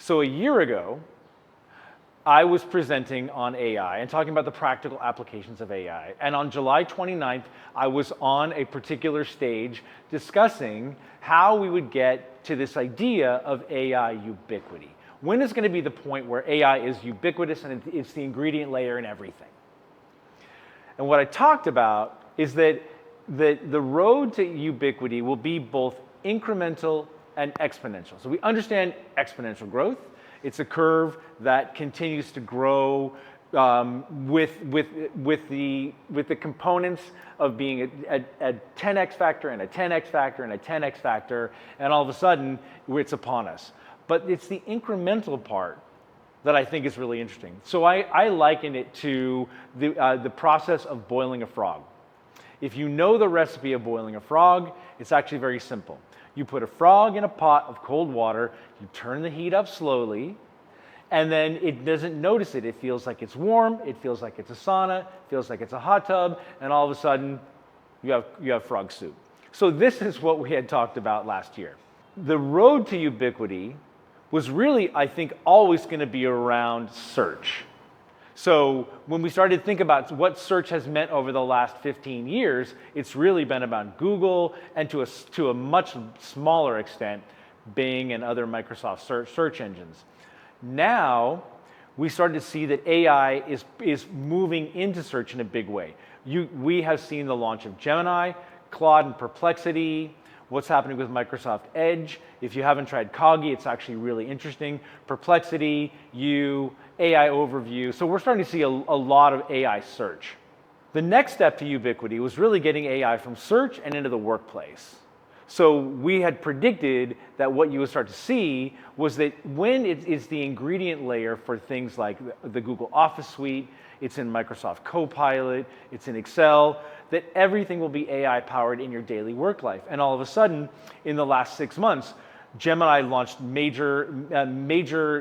So a year ago, I was presenting on AI and talking about the practical applications of AI. And on July 29th, I was on a particular stage discussing how we would get to this idea of AI ubiquity. When is going to be the point where AI is ubiquitous and it's the ingredient layer in everything? And what I talked about is that the road to ubiquity will be both incremental and exponential. So we understand exponential growth. It's a curve that continues to grow with the components of being a 10x factor and a 10x factor and a 10x factor, and all of a sudden it's upon us. But it's the incremental part that I think is really interesting. So I liken it to the process of boiling a frog. If you know the recipe of boiling a frog, it's actually very simple. You put a frog in a pot of cold water, you turn the heat up slowly, and then it doesn't notice it. It feels like it's warm, it feels like it's a sauna, it feels like it's a hot tub, and all of a sudden you have frog soup. So this is what we had talked about last year. The road to ubiquity was really, I think, always going to be around search. So when we started to think about what search has meant over the last 15 years, it's really been about Google and to a much smaller extent, Bing and other Microsoft search engines. Now, we started to see that AI is moving into search in a big way. We have seen the launch of Gemini, Claude and Perplexity, what's happening with Microsoft Edge. If you haven't tried Coggy, it's actually really interesting. Perplexity, AI Overview. So we're starting to see a lot of AI search. The next step to ubiquity was really getting AI from search and into the workplace. So we had predicted that what you would start to see was that when it is the ingredient layer for things like the Google Office suite, it's in Microsoft Copilot, it's in Excel, that everything will be AI powered in your daily work life. And all of a sudden, in the last 6 months, Gemini launched major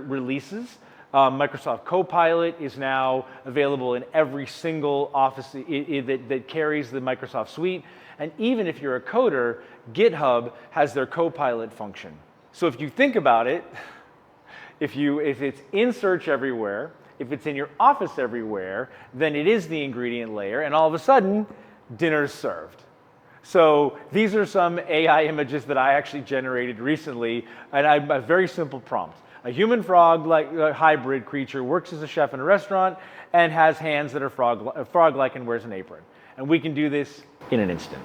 releases. Microsoft Copilot is now available in every single office that carries the Microsoft suite. And even if you're a coder, GitHub has their Copilot function. So if you think about it, if it's in search everywhere, if it's in your office everywhere, then it is the ingredient layer, and all of a sudden, dinner's served. So these are some AI images that I actually generated recently, and I have a very simple prompt. A human frog-like hybrid creature works as a chef in a restaurant and has hands that are frog-like and wears an apron. And we can do this in an instant.